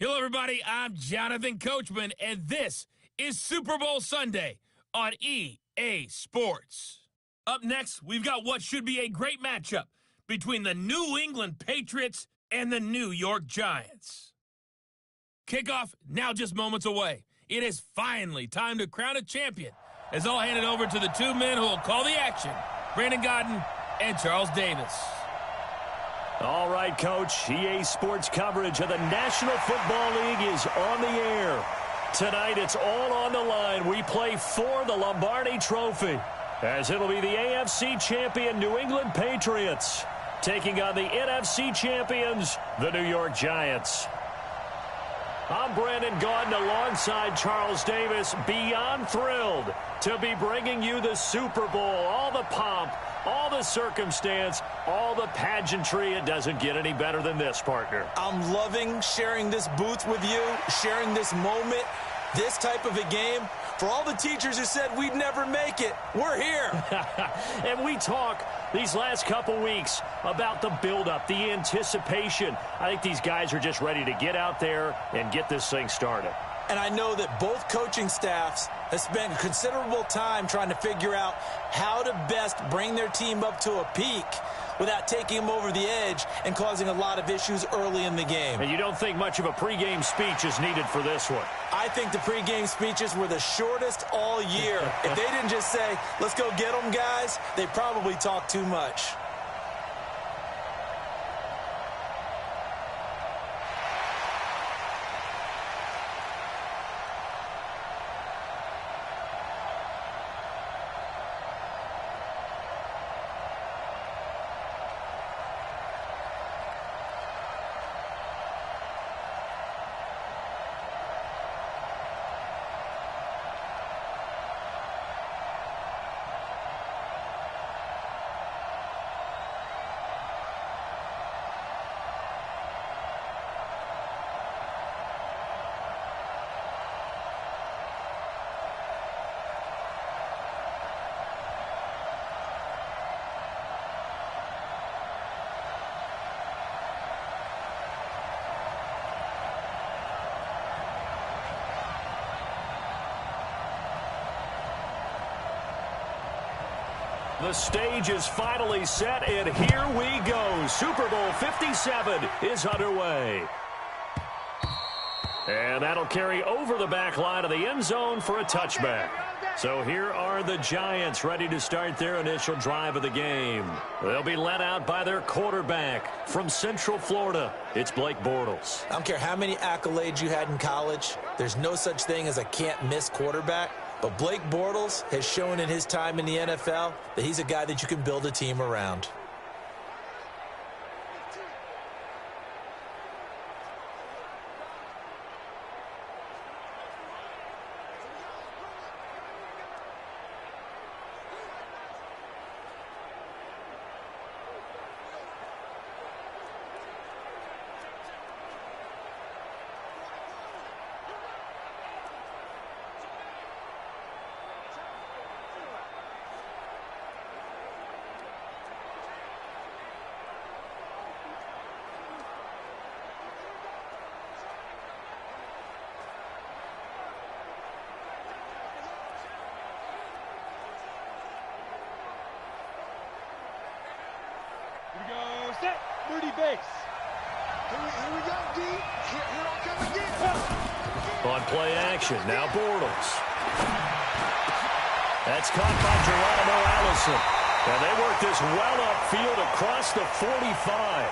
Hello, everybody. I'm Jonathan Coachman, and this is Super Bowl Sunday on EA Sports. Up next, we've got what should be a great matchup between the New England Patriots and the New York Giants. Kickoff now just moments away. It is finally time to crown a champion, as I'll hand it over to the two men who will call the action, Brandon Godden and Charles Davis. All right, Coach. EA Sports coverage of the National Football League is on the air. Tonight, it's all on the line. We play for the Lombardi Trophy, as it'll be the AFC champion New England Patriots taking on the NFC champions, the New York Giants. I'm Brandon Godden alongside Charles Davis, beyond thrilled to be bringing you the Super Bowl, all the pomp, all the circumstance, all the pageantry. It doesn't get any better than this, partner. I'm loving sharing this booth with you, sharing this moment, this type of a game. For all the teachers who said we'd never make it, we're here. And we talk these last couple weeks about the buildup, the anticipation. I think these guys are just ready to get out there and get this thing started. And I know that both coaching staffs have spent considerable time trying to figure out how to best bring their team up to a peak without taking them over the edge and causing a lot of issues early in the game. And you don't think much of a pregame speech is needed for this one? I think the pregame speeches were the shortest all year. If they didn't just say, let's go get them, guys, they probably talked too much. The stage is finally set, and here we go. Super Bowl 57 is underway. And that'll carry over the back line of the end zone for a touchback. So here are the Giants ready to start their initial drive of the game. They'll be led out by their quarterback from Central Florida. It's Blake Bortles. I don't care how many accolades you had in college. There's no such thing as a can't-miss quarterback. But Blake Bortles has shown in his time in the NFL that he's a guy that you can build a team around. Set, Moody base. Here we go, D. Here I come again. On play action, now Bortles. That's caught by Geronimo Allison. And they work this well upfield across the 45.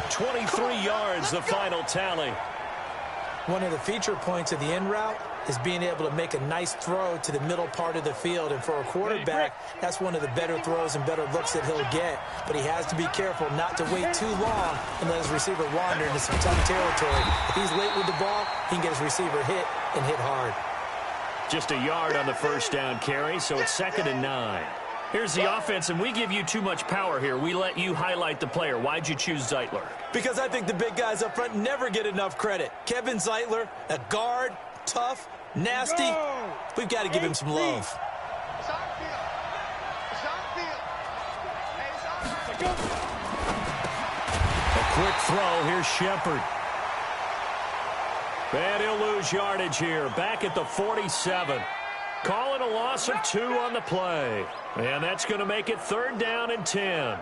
23 yards, the final tally. One of the feature points of the in route is being able to make a nice throw to the middle part of the field. And for a quarterback, that's one of the better throws and better looks that he'll get. But he has to be careful not to wait too long and let his receiver wander into some tough territory. If he's late with the ball, he can get his receiver hit and hit hard. Just a yard on the first down carry, so it's 2nd and 9. Here's the offense, and we give you too much power here. We let you highlight the player. Why'd you choose Zeitler? Because I think the big guys up front never get enough credit. Kevin Zeitler, a guard, tough, nasty. We've got to give him some love. A quick throw. Here's Shepard. And he'll lose yardage here, back at the 47. Call it a loss of 2 on the play. And that's going to make it 3rd down and 10.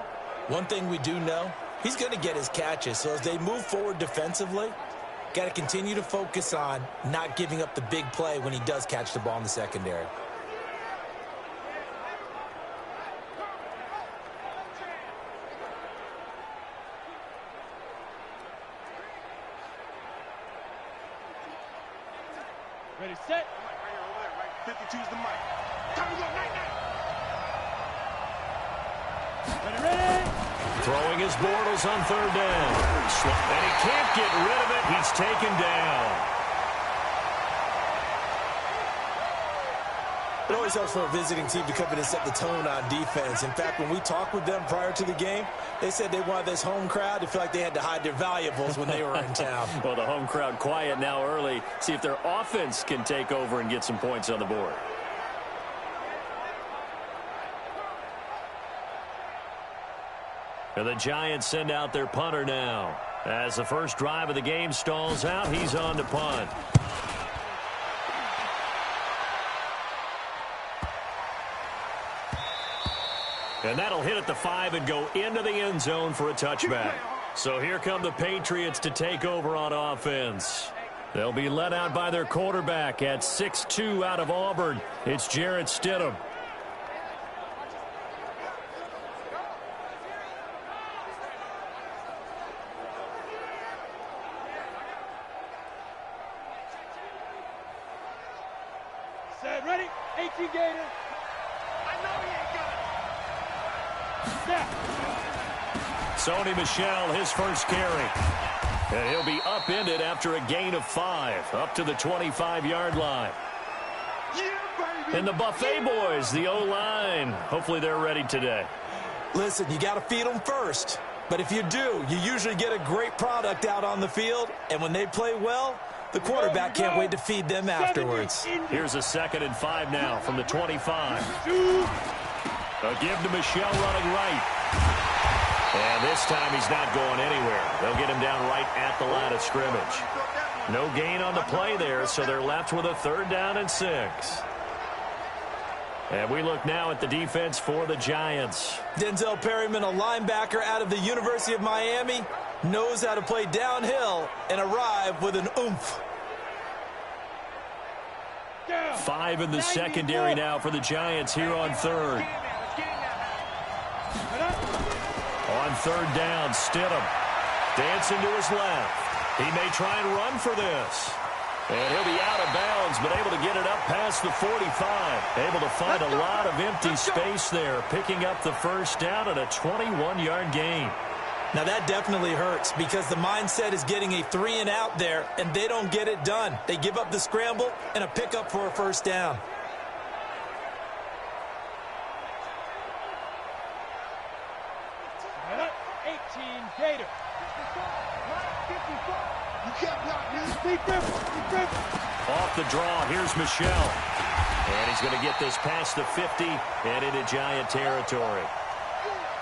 One thing we do know, he's going to get his catches. So as they move forward defensively, got to continue to focus on not giving up the big play when he does catch the ball in the secondary. Ready, set. Right here, over there, right. 52's the mic. Time to go, night. Ready. Throwing his Bortles on 3rd down. And he can't get rid of it. He's taken down. It always helps for a visiting team to come in and set the tone on defense. In fact, when we talked with them prior to the game, they said they wanted this home crowd to feel like they had to hide their valuables when they were in town. Well, the home crowd quiet now early. See if their offense can take over and get some points on the board. And the Giants send out their punter now. As the first drive of the game stalls out, he's on to punt. And that'll hit at the 5 and go into the end zone for a touchback. So here come the Patriots to take over on offense. They'll be led out by their quarterback at 6'2" out of Auburn. It's Jarrett Stidham. Set, ready. 18 Gator. I know he ain't got it. Sony Michel, his first carry. And he'll be upended after a gain of 5, up to the 25-yard line. Yeah, And the Buffet boys, the O-line, hopefully they're ready today. Listen, you got to feed them first. But if you do, you usually get a great product out on the field. And when they play well, the quarterback can't wait to feed them afterwards. Here's a 2nd and 5 now from the 25. A give to Michel running right. And this time he's not going anywhere. They'll get him down right at the line of scrimmage. No gain on the play there, so they're left with a 3rd down and 6. And we look now at the defense for the Giants. Denzel Perryman, a linebacker out of the University of Miami, knows how to play downhill and arrive with an oomph. 5 in the secondary now for the Giants here on 3rd. On 3rd down, Stidham dancing to his left. He may try and run for this. And he'll be out of bounds, but able to get it up past the 45. Able to find a lot of empty space there, picking up the 1st down and a 21-yard gain. Now that definitely hurts because the mindset is getting a 3 and out there, and they don't get it done. They give up the scramble and a pickup for a 1st down. Gator. You can't block me. Off the draw, here's Michel. And he's going to get this past the 50 and into Giant territory.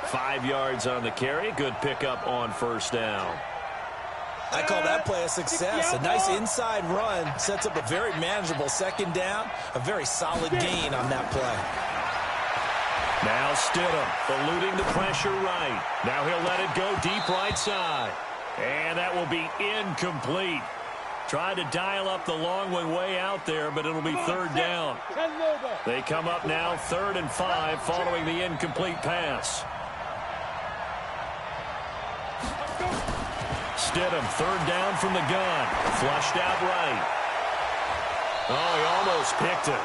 5 yards on the carry. Good pickup on 1st down. I call that play a success. A nice inside run sets up a very manageable 2nd down. A very solid gain on that play. Now Stidham eluding the pressure right. Now he'll let it go deep right side. And that will be incomplete. Tried to dial up the long one way out there, but it'll be 3rd down. They come up now 3rd and 5 following the incomplete pass. Stidham, 3rd down from the gun. Flushed out right. Oh, he almost picked it.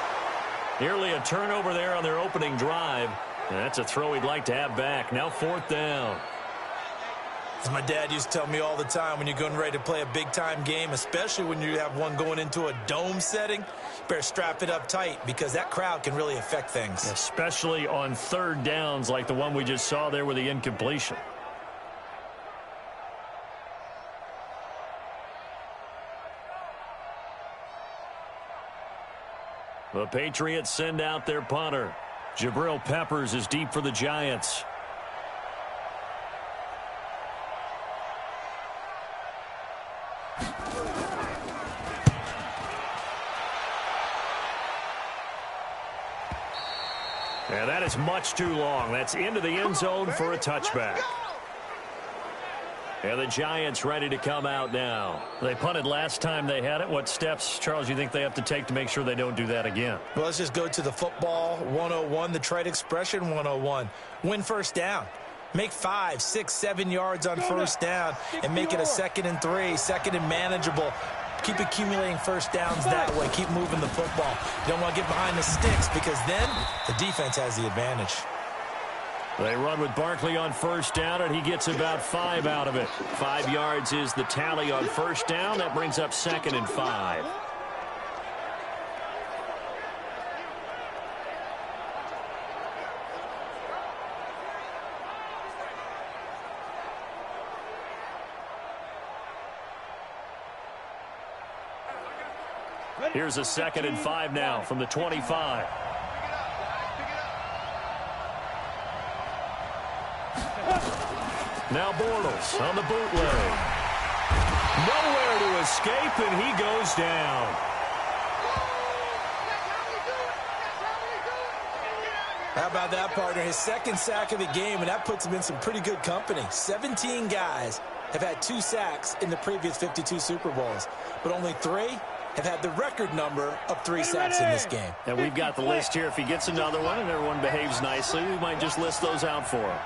Nearly a turnover there on their opening drive. And that's a throw he'd like to have back. Now 4th down. As my dad used to tell me all the time, when you're getting ready to play a big-time game, especially when you have one going into a dome setting, you better strap it up tight because that crowd can really affect things. Especially on 3rd downs like the one we just saw there with the incompletion. The Patriots send out their punter. Jabril Peppers is deep for the Giants. And that is much too long. That's into the end zone for a touchback. And the Giants ready to come out now. They punted last time they had it. What steps, Charles, you think they have to take to make sure they don't do that again? Well, let's just go to the football 101, the trade expression 101. Win first down. Make 5, 6, 7 yards on first down and make it a 2nd and 3, 2nd and manageable. Keep accumulating first downs that way. Keep moving the football. You don't want to get behind the sticks because then the defense has the advantage. They run with Barkley on first down, and he gets about 5 out of it. 5 yards is the tally on first down. That brings up 2nd and 5. Here's a 2nd and 5 now from the 25. Now Bortles on the bootleg. Nowhere to escape, and he goes down. How about that, partner? His 2nd sack of the game, and that puts him in some pretty good company. 17 guys have had 2 sacks in the previous 52 Super Bowls, but only 3 have had the record number of 3 sacks in this game. And we've got the list here. If he gets another one and everyone behaves nicely, we might just list those out for him.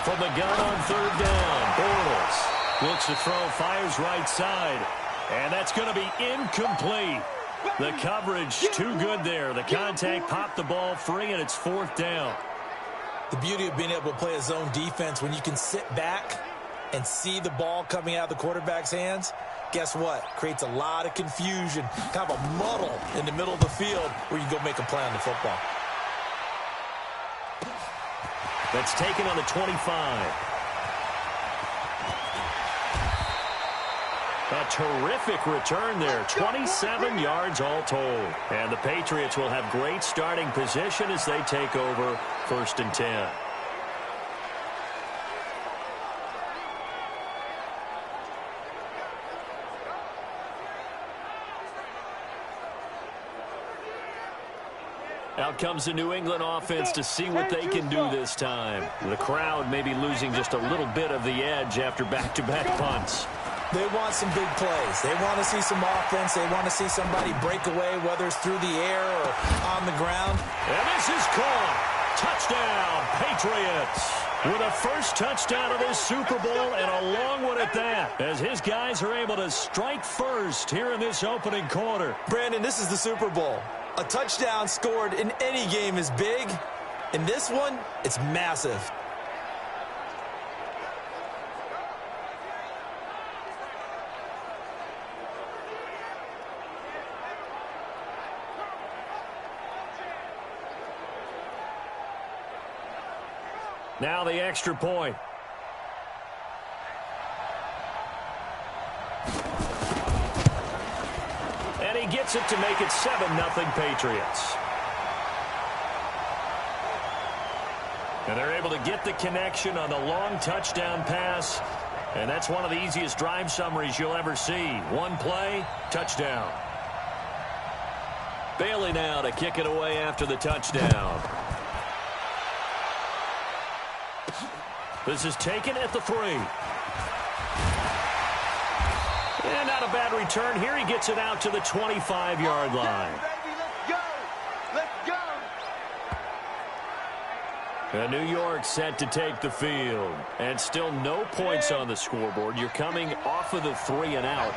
From the gun on 3rd down, Bortles looks to throw, fires right side, and that's going to be incomplete. The coverage too good there. The contact popped the ball free, and it's 4th down. The beauty of being able to play a zone defense when you can sit back and see the ball coming out of the quarterback's hands, guess what? Creates a lot of confusion, kind of a muddle in the middle of the field where you go make a play on the football. That's taken on the 25. A terrific return there. 27 yards all told. And the Patriots will have great starting position as they take over 1st and 10. Out comes the New England offense to see what they can do this time. The crowd may be losing just a little bit of the edge after back-to-back punts. They want some big plays. They want to see some offense. They want to see somebody break away, whether it's through the air or on the ground. And this is caught. Touchdown, Patriots. With a first touchdown of this Super Bowl, and a long one at that, as his guys are able to strike first here in this opening quarter. Brandon, this is the Super Bowl. A touchdown scored in any game is big. In this one, it's massive. Now the extra point. And he gets it to make it 7-0 Patriots. And they're able to get the connection on the long touchdown pass. And that's one of the easiest drive summaries you'll ever see. One play, touchdown. Bailey now to kick it away after the touchdown. This is taken at the 3. And not a bad return here. He gets it out to the 25-yard line. And New York set to take the field. And still no points on the scoreboard. You're coming off of the 3 and out.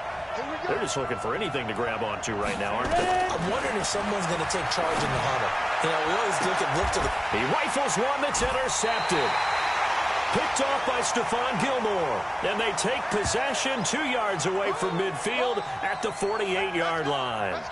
They're just looking for anything to grab onto right now, aren't they? I'm wondering if someone's going to take charge in the huddle. You know, we always look to the... He rifles one that's intercepted. Picked off by Stephon Gilmore. And they take possession 2 yards away from midfield at the 48-yard line.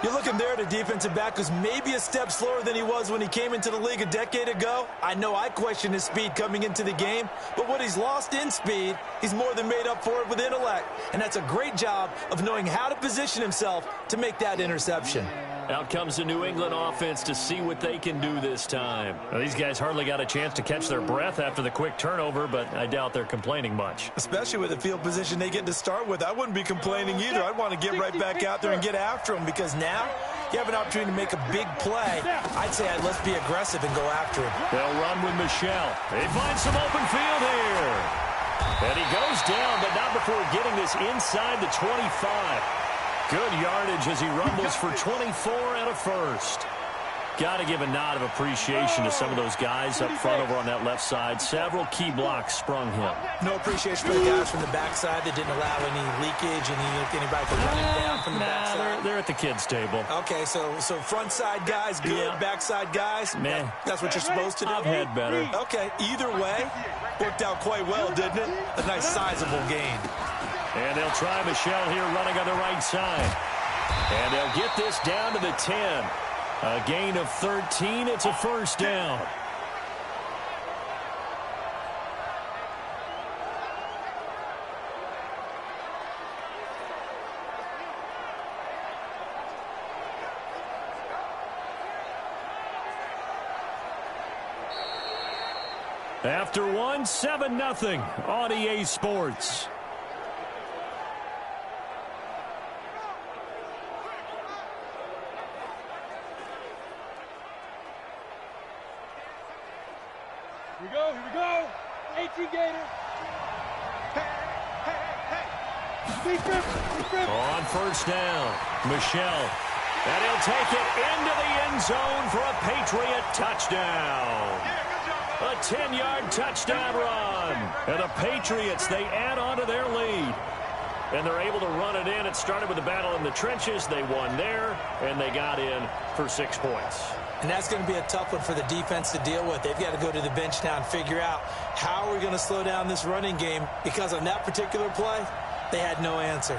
You're looking there at a defensive back who's maybe a step slower than he was when he came into the league a decade ago. I know I questioned his speed coming into the game, but what he's lost in speed, he's more than made up for it with intellect. And that's a great job of knowing how to position himself to make that interception. Out comes the New England offense to see what they can do this time. Well, these guys hardly got a chance to catch their breath after the quick turnover, but I doubt they're complaining much. Especially with the field position they get to start with. I wouldn't be complaining either. I'd want to get right back out there and get after them because now you you have an opportunity to make a big play, I'd say let's be aggressive and go after him. They'll run with Michel. They find some open field here. And he goes down, but not before getting this inside the 25. Good yardage as he rumbles for 24 and a first. Got to give a nod of appreciation to some of those guys up front over on that left side. Several key blocks sprung him. No appreciation for the guys from the backside that didn't allow any leakage, anybody to run it down from the backside. They're at the kids' table. Okay, so front side guys good, backside guys, man, that's what you're supposed to do? I've had better. Okay, either way, worked out quite well, didn't it? A nice sizable gain. And they'll try Michel here running on the right side. And they'll get this down to the 10. A gain of 13. It's a first down. After one, 7-0 on EA Sports. Here we go. 18 Gator. Hey. On first down, Michel. And he'll take it into the end zone for a Patriot touchdown. A 10-yard touchdown run. And the Patriots, they add on to their lead. And they're able to run it in. It started with a battle in the trenches. They won there, and they got in for 6 points. And that's going to be a tough one for the defense to deal with. They've got to go to the bench now and figure out how are we going to slow down this running game, because on that particular play, they had no answer.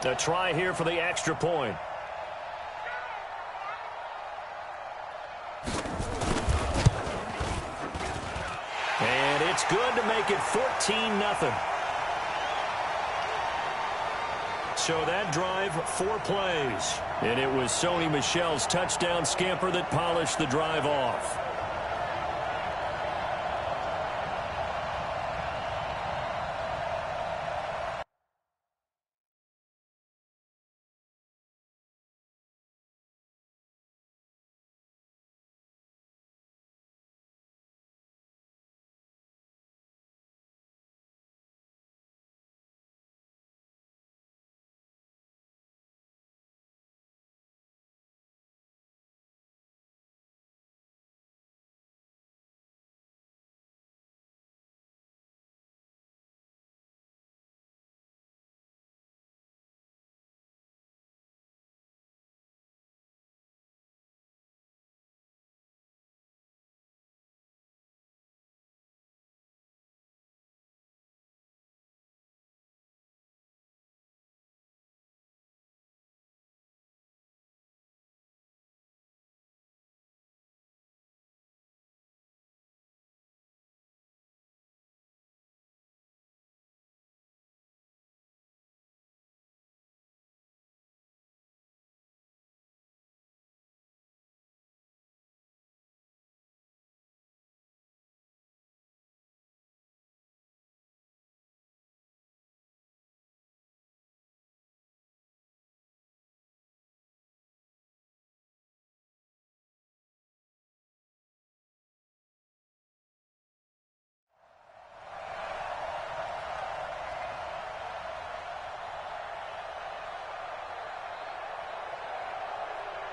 A try here for the extra point. And it's good to make it 14-0. So that drive, 4 plays. And it was Sony Michel's touchdown scamper that polished the drive off.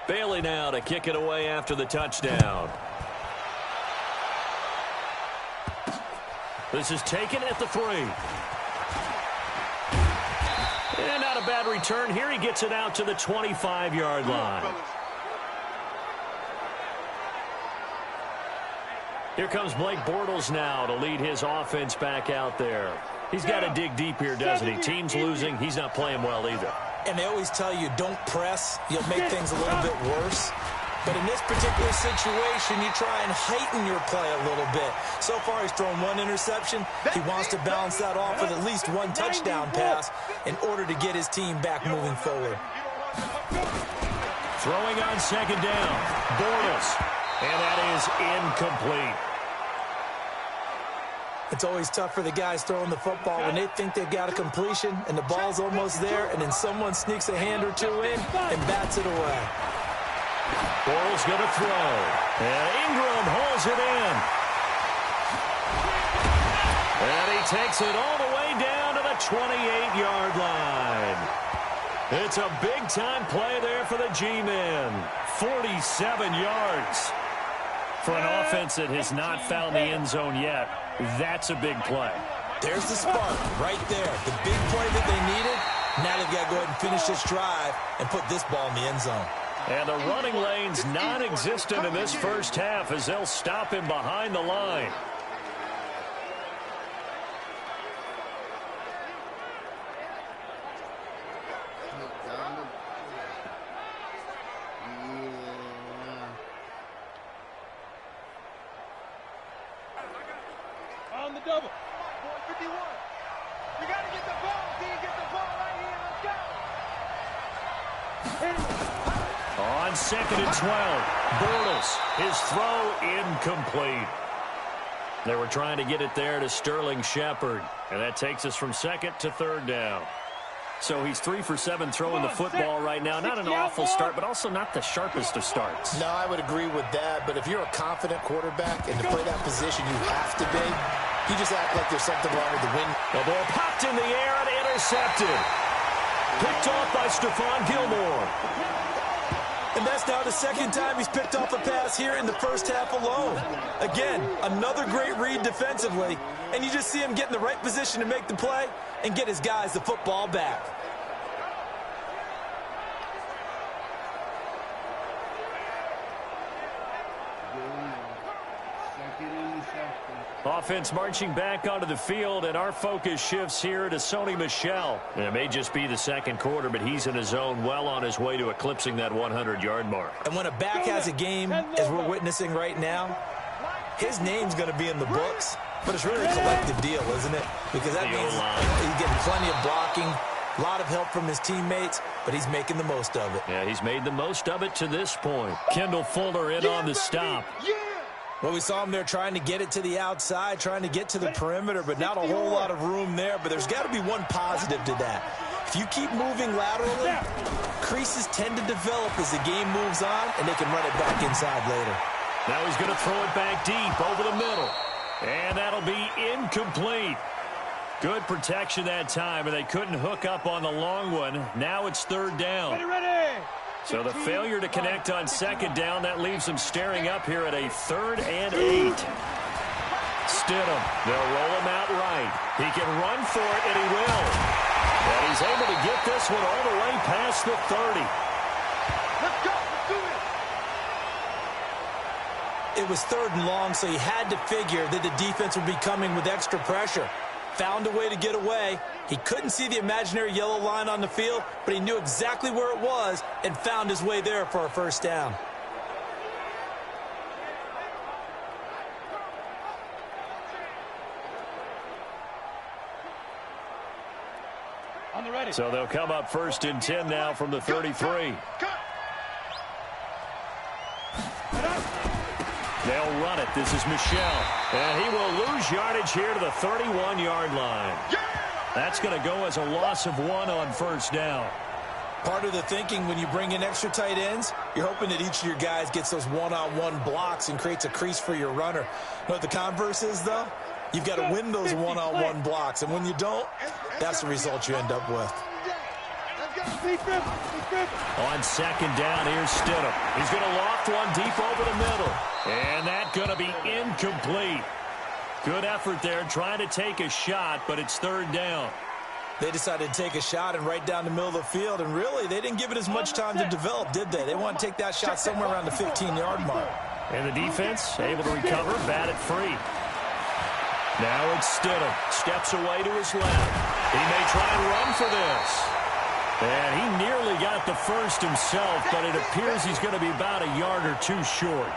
Bailey now to kick it away after the touchdown. This is taken at the 3. And not a bad return here. He gets it out to the 25-yard line. Here comes Blake Bortles now to lead his offense back out there. He's got to dig deep here, doesn't he? Team's losing. He's not playing well either. And they always tell you, don't press. You'll make things a little bit worse. But in this particular situation, you try and heighten your play a little bit. So far, he's thrown one interception. He wants to balance that off with at least one touchdown pass in order to get his team back moving forward. Throwing on second down, Bortles. And that is incomplete. It's always tough for the guys throwing the football when they think they've got a completion and the ball's almost there, and then someone sneaks a hand or two in and bats it away. Bortles going to throw. And Ingram hauls it in. And he takes it all the way down to the 28-yard line. It's a big-time play there for the G-men. 47 yards. For an offense that has not found the end zone yet, that's a big play. There's the spark right there. The big play that they needed. Now they've got to go ahead and finish this drive and put this ball in the end zone. And the running lane's non-existent in this first half as they'll stop him behind the line. On the double. 51. You got to get the ball. D, get the ball right here. Let's go. On second and 12, Bortles, his throw incomplete. They were trying to get it there to Sterling Shepard, and that takes us from second to third down. So he's 3 for 7 throwing the football right now. Not an awful start, but also not the sharpest of starts. No, I would agree with that, but if you're a confident quarterback and to play that position you have to be, you just act like there's something wrong with the wind. The ball popped in the air and intercepted. Picked off by Stephon Gilmore. And that's now the second time he's picked off a pass here in the first half alone. Again, another great read defensively, and you just see him get in the right position to make the play and get his guys the football back. Offense marching back onto the field, and our focus shifts here to Sony Michel. And it may just be the second quarter, but he's in his zone, well on his way to eclipsing that 100-yard mark. And when a back has a game, as we're witnessing right now, his name's going to be in the books, but it's really a collective deal, isn't it? Because that means he's getting plenty of blocking, a lot of help from his teammates, but he's making the most of it. Yeah, he's made the most of it to this point. Kendall Fuller in on the stop. Well, we saw him there trying to get it to the outside, trying to get to the perimeter, but not a whole lot of room there. But there's got to be one positive to that. If you keep moving laterally, creases tend to develop as the game moves on, and they can run it back inside later. Now he's going to throw it back deep over the middle. And that'll be incomplete. Good protection that time, and they couldn't hook up on the long one. Now it's third down. So the failure to connect on second down, that leaves them staring up here at a 3rd and 8. Stidham, they'll roll him out right. He can run for it, and he will. And he's able to get this one all the way past the 30. Let's go. Let's do it. It was 3rd and long, so he had to figure that the defense would be coming with extra pressure. Found a way to get away. He couldn't see the imaginary yellow line on the field, but he knew exactly where it was and found his way there for a first down. On the ready. So they'll come up 1st and 10 now from the 33. They'll run it. This is Michel. And he will lose yardage here to the 31-yard line. That's going to go as a loss of 1 on first down. Part of the thinking when you bring in extra tight ends, you're hoping that each of your guys gets those one-on-one blocks and creates a crease for your runner. You know what the converse is, though? You've got to win those one-on-one blocks, and when you don't, that's the result you end up with. On second down, here's Stidham. He's going to loft one deep over the middle. And that's going to be incomplete. Good effort there, trying to take a shot, but it's 3rd down. They decided to take a shot and right down the middle of the field, and really, they didn't give it as much time to develop, did they? They want to take that shot somewhere around the 15-yard mark. And the defense able to recover, bat it free. Now it's Stidham. Steps away to his left. He may try and run for this. And he nearly got the first himself, but it appears he's going to be about a yard or two short.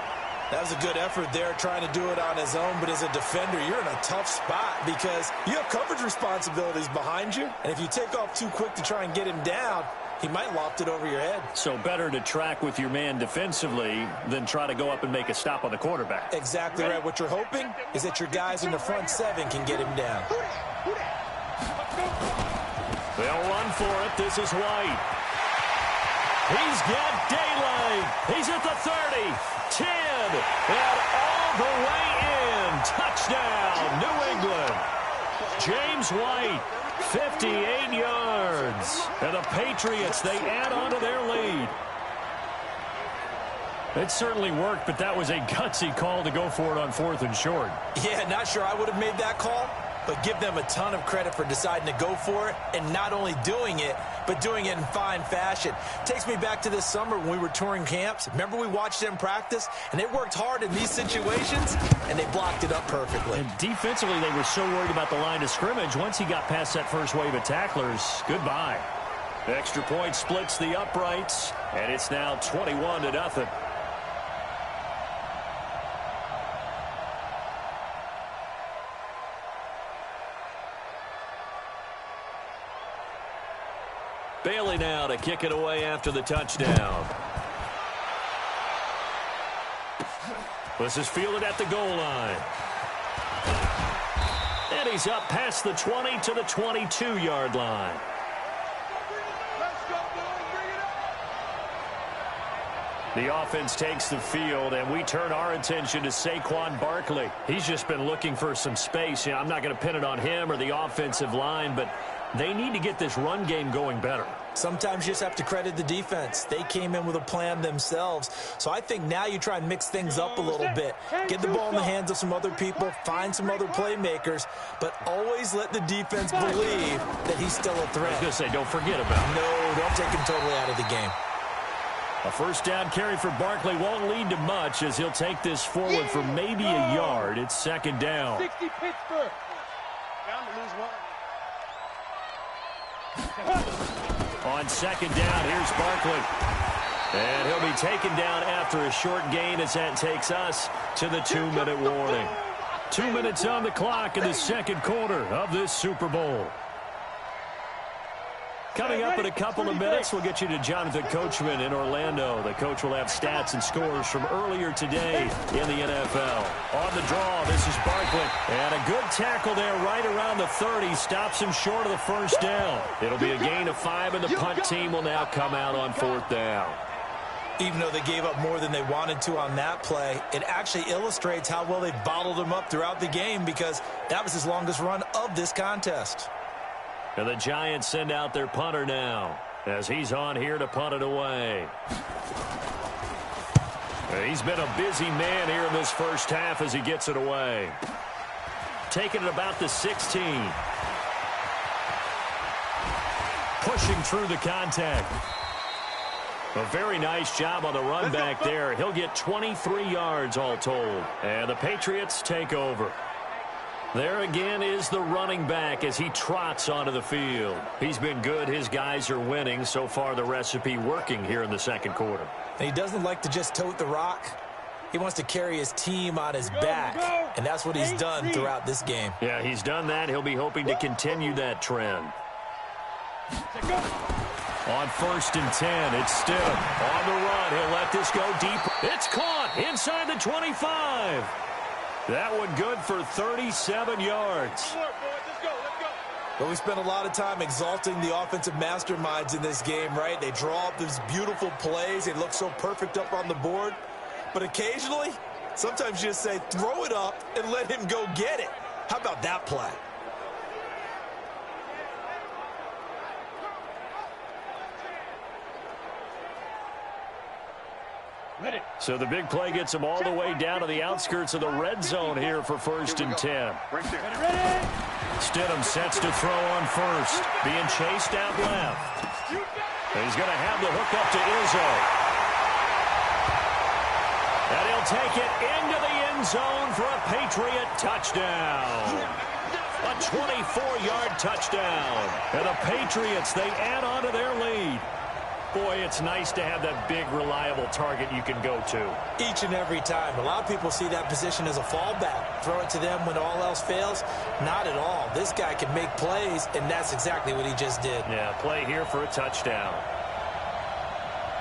That was a good effort there, trying to do it on his own. But as a defender, you're in a tough spot because you have coverage responsibilities behind you. And if you take off too quick to try and get him down, he might loft it over your head. So better to track with your man defensively than try to go up and make a stop on the quarterback. Exactly right. What you're hoping is that your guys in the front seven can get him down. They'll run for it. This is White. He's got daylight. He's at the 30, 10, and all the way in. Touchdown, New England. James White, 58 yards. And the Patriots, they add on to their lead. It certainly worked, but that was a gutsy call to go for it on 4th and short. Yeah, not sure I would have made that call, but give them a ton of credit for deciding to go for it and not only doing it, but doing it in fine fashion. Takes me back to this summer when we were touring camps. Remember we watched them practice, and they worked hard in these situations, and they blocked it up perfectly. And defensively, they were so worried about the line of scrimmage. Once he got past that first wave of tacklers, goodbye. The extra point splits the uprights, and it's now 21-0. Bailey now to kick it away after the touchdown. This is fielded at the goal line. And he's up past the 20 to the 22-yard line. The offense takes the field, and we turn our attention to Saquon Barkley. He's just been looking for some space. I'm not going to pin it on him or the offensive line, but they need to get this run game going better. Sometimes you just have to credit the defense. They came in with a plan themselves. So I think now you try and mix things up a little bit. Get the ball in the hands of some other people, find some other playmakers, but always let the defense believe that he's still a threat. I was going to say, don't forget about him. No, don't take him totally out of the game. A first down carry for Barkley won't lead to much as he'll take this forward for maybe a yard. It's second down. 60 Pittsburgh. Down to lose one. On second down, here's Barkley. And he'll be taken down after a short gain as that takes us to the 2-minute warning. 2 minutes on the clock in the second quarter of this Super Bowl. Coming up in a couple of minutes, we'll get you to Jonathan Coachman in Orlando. The coach will have stats and scores from earlier today in the NFL. On the draw, this is Barkley. And a good tackle there right around the 30. Stops him short of the first down. It'll be a gain of 5, and the punt team will now come out on 4th down. Even though they gave up more than they wanted to on that play, it actually illustrates how well they bottled him up throughout the game because that was his longest run of this contest. And the Giants send out their punter now as he's on here to punt it away. He's been a busy man here in this first half as he gets it away. Taking it about the 16. Pushing through the contact. A very nice job on the run back there. He'll get 23 yards all told. And the Patriots take over. There again is the running back as he trots onto the field. He's been good. His guys are winning. So far, the recipe working here in the second quarter. And he doesn't like to just tote the rock. He wants to carry his team on his back, and that's what he's done throughout this game. Yeah, he's done that. He'll be hoping to continue that trend. On 1st and 10, it's Stidham. On the run, he'll let this go deep. It's caught inside the 25. That one good for 37 yards. But we spent a lot of time exalting the offensive masterminds in this game, right? They draw up these beautiful plays. They look so perfect up on the board. But occasionally, sometimes you just say, throw it up and let him go get it. How about that play? So the big play gets him all the way down to the outskirts of the red zone here for 1st and 10. Stidham sets to throw on first. Being chased out left. He's going to have the hook up to Izzo. And he'll take it into the end zone for a Patriot touchdown. A 24-yard touchdown. And the Patriots, they add on to their lead. Boy, it's nice to have that big, reliable target you can go to. Each and every time. A lot of people see that position as a fallback. Throw it to them when all else fails. Not at all. This guy can make plays, and that's exactly what he just did. Yeah, play here for a touchdown.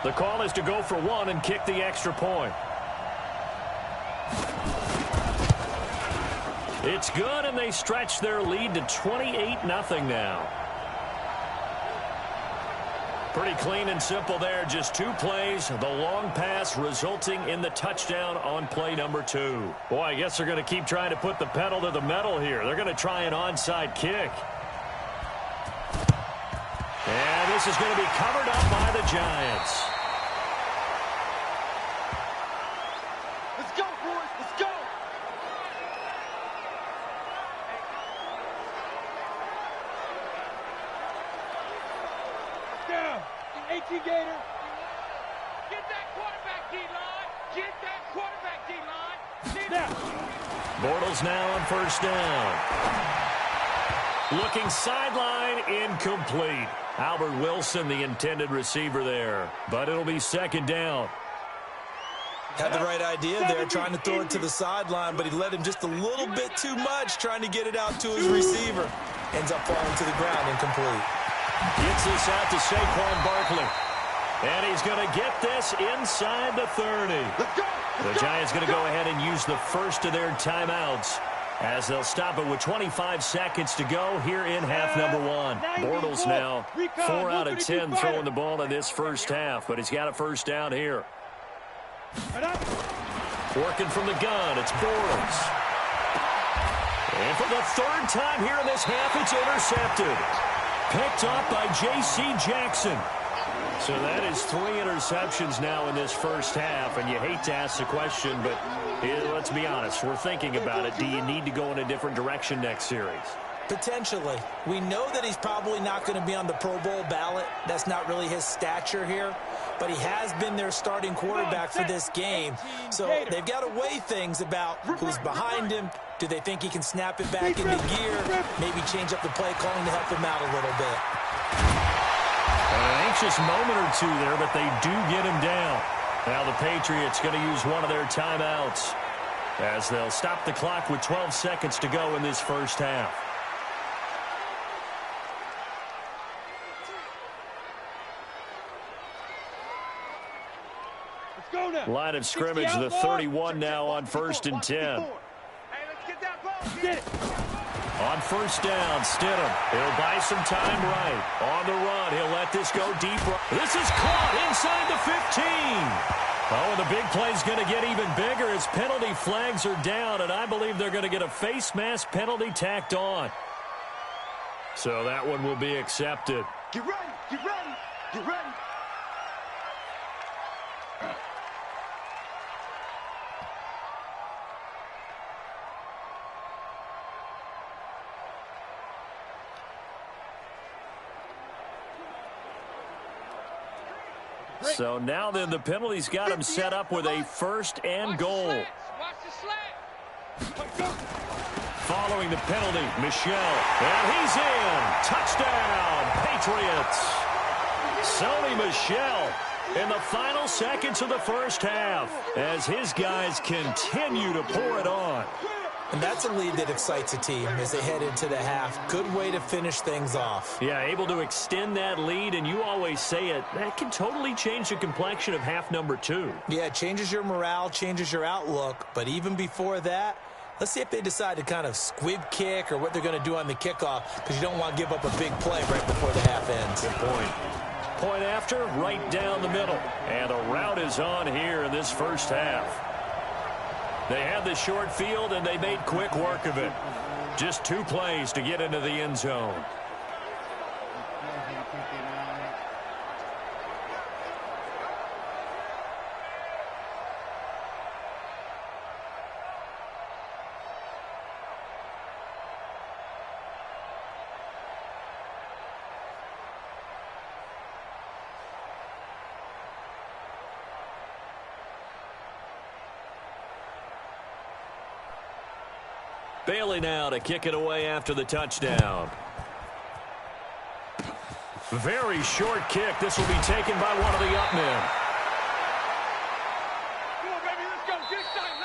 The call is to go for one and kick the extra point. It's good, and they stretch their lead to 28-0 now. Pretty clean and simple there. Just 2 plays. The long pass resulting in the touchdown on play number 2. Boy, I guess they're going to keep trying to put the pedal to the metal here. They're going to try an onside kick. And this is going to be covered up by the Giants. Let's go, boys. Let's go. Down. 18 Gator. Get that quarterback, D-line. Get that quarterback, D-line. Now. Bortles now on first down. Looking sideline, incomplete. Albert Wilson, the intended receiver there. But it'll be second down. Had the right idea there, trying to throw it to the sideline, but he let him just a little bit too much, trying to get it out to his receiver. Ends up falling to the ground, incomplete. Gets this out to Saquon Barkley. And he's going to get this inside the 30. The Giants going to go ahead and use the first of their timeouts as they'll stop it with 25 seconds to go here in half number 1. Bortles now 4 out of 10 throwing the ball in this first half, but he's got a first down here. Working from the gun, it's Bortles. And for the 3rd time here in this half, it's intercepted. Picked up by J.C. Jackson. So that is 3 interceptions now in this first half, and you hate to ask the question, but let's be honest, we're thinking about it. Do you need to go in a different direction next series? Potentially. We know that he's probably not going to be on the Pro Bowl ballot. That's not really his stature here. But he has been their starting quarterback for this game. So they've got to weigh things about who's behind him. Do they think he can snap it back into gear? Maybe change up the play calling to help him out a little bit. An anxious moment or two there, but they do get him down. Now the Patriots going to use one of their timeouts as they'll stop the clock with 12 seconds to go in this first half. Line of scrimmage, the 31 now on 1st and 10. Hey, let's get that ball. Get it. On first down, Stidham. He'll buy some time right. On the run, he'll let this go deep. This is caught inside the 15. Oh, and the big play's going to get even bigger as penalty flags are down, and I believe they're going to get a face mask penalty tacked on. So that one will be accepted. Get ready. Get ready. Get ready. So now then the penalty's got him set up with a 1st and goal. Watch the slant. Following the penalty, Michel. And he's in. Touchdown, Patriots. Sony Michel in the final seconds of the first half as his guys continue to pour it on. And that's a lead that excites a team as they head into the half. Good way to finish things off. Yeah, able to extend that lead, and you always say it, that can totally change the complexion of half number 2. Yeah, it changes your morale, changes your outlook. But even before that, let's see if they decide to kind of squib kick or what they're going to do on the kickoff, because you don't want to give up a big play right before the half ends. Good point. Point after, right down the middle. And the route is on here in this first half. They had the short field, and they made quick work of it. Just 2 plays to get into the end zone. Bailey now to kick it away after the touchdown. Very short kick. This will be taken by one of the up men.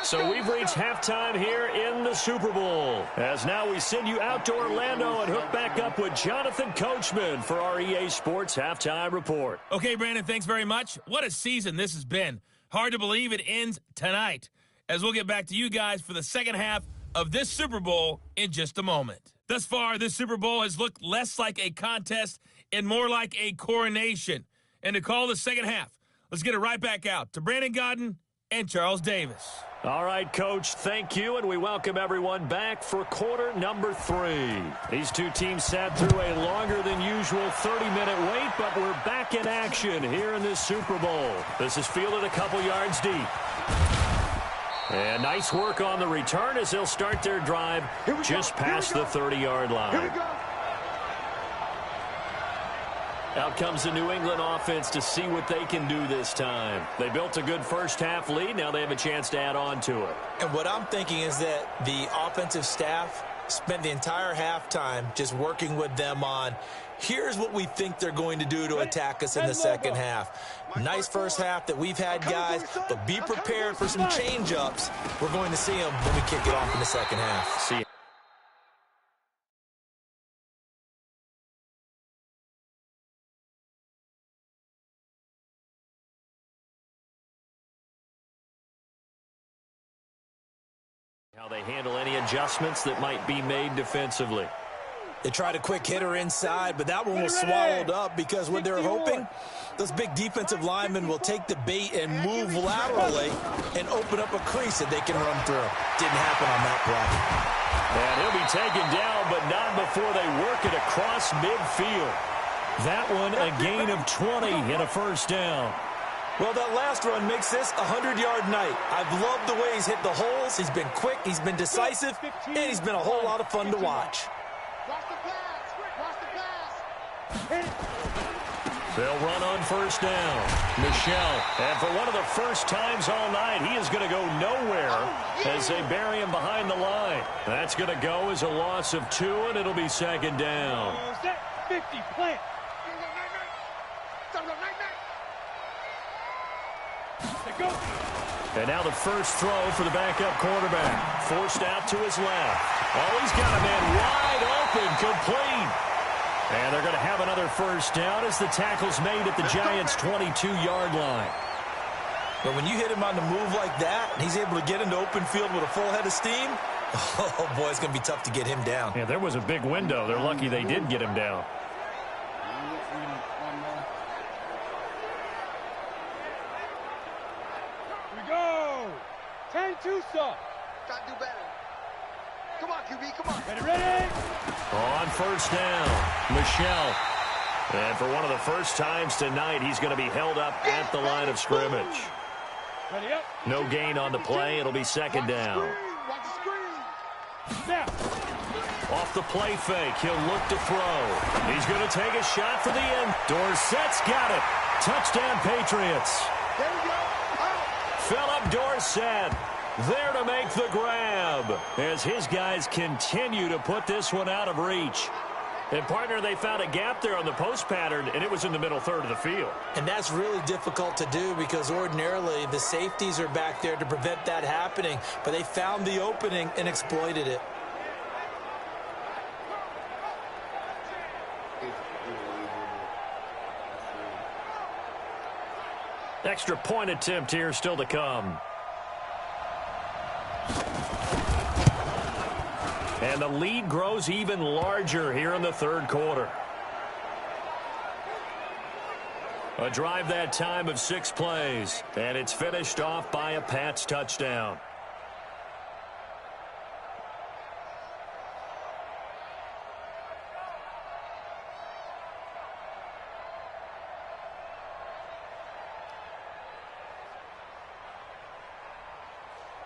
So we've reached halftime here in the Super Bowl. As now we send you out to Orlando and hook back up with Jonathan Coachman for our EA Sports Halftime Report. Okay, Brandon, thanks very much. What a season this has been. Hard to believe it ends tonight, as we'll get back to you guys for the second half of this Super Bowl in just a moment. Thus far, this Super Bowl has looked less like a contest and more like a coronation. And to call the second half, let's get it right back out to Brandon Godden and Charles Davis. All right, Coach, thank you, and we welcome everyone back for quarter number 3. These two teams sat through a longer than usual 30-minute wait, but we're back in action here in this Super Bowl. This is fielded a couple yards deep. And nice work on the return as they'll start their drive just past the 30-yard line. Out comes the New England offense to see what they can do this time. They built a good first-half lead. Now they have a chance to add on to it. And what I'm thinking is that the offensive staff spent the entire halftime just working with them on, here's what we think they're going to do to attack us in the second half. Nice first half that we've had, guys, but be prepared for some change-ups. We're going to see them when we kick it off in the second half. See how they handle any adjustments that might be made defensively. They tried a quick hitter inside, but that one was swallowed up because what they're hoping, those big defensive linemen will take the bait and move laterally and open up a crease that they can run through. Didn't happen on that play. And he'll be taken down, but not before they work it across midfield. That one a gain of 20 and a first down. Well, that last run makes this a 100-yard night. I've loved the way he's hit the holes. He's been quick, he's been decisive, and he's been a whole lot of fun to watch. They'll run on first down. Michelle, and for one of the first times all night, he is going to go nowhere as they bury him behind the line. That's going to go as a loss of 2, and it'll be second down. 50, plant. And now the first throw for the backup quarterback. Forced out to his left. Oh, he's got a man wide open, complete. And they're going to have another first down as the tackle's made at the Giants' 22-yard line. But when you hit him on the move like that, and he's able to get into open field with a full head of steam, oh, boy, it's going to be tough to get him down. Yeah, there was a big window. They're lucky they did get him down. Here we go. 10-2 stop. Try to do better. Come on, QB, come on. Ready? On first down, Michelle. And for one of the first times tonight, he's going to be held up at the line of scrimmage. Ready up. No gain on the play. It'll be second down. Watch the screen. Snap. Off the play fake, he'll look to throw. He's going to take a shot for the end. Dorsett's got it. Touchdown, Patriots. There we go. Philip Dorsett there to make the grab as his guys continue to put this one out of reach. And, partner, they found a gap there on the post pattern, and it was in the middle third of the field. And that's really difficult to do because ordinarily the safeties are back there to prevent that happening. But they found the opening and exploited it. Extra point attempt here still to come. And the lead grows even larger here in the third quarter. A drive that time of 6 plays, and it's finished off by a Pats touchdown.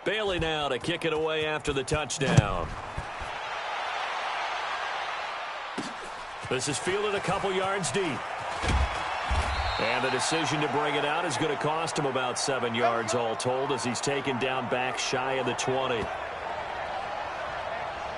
Bailey now to kick it away after the touchdown. This is fielded a couple yards deep. And the decision to bring it out is going to cost him about 7 yards all told as he's taken down back shy of the 20.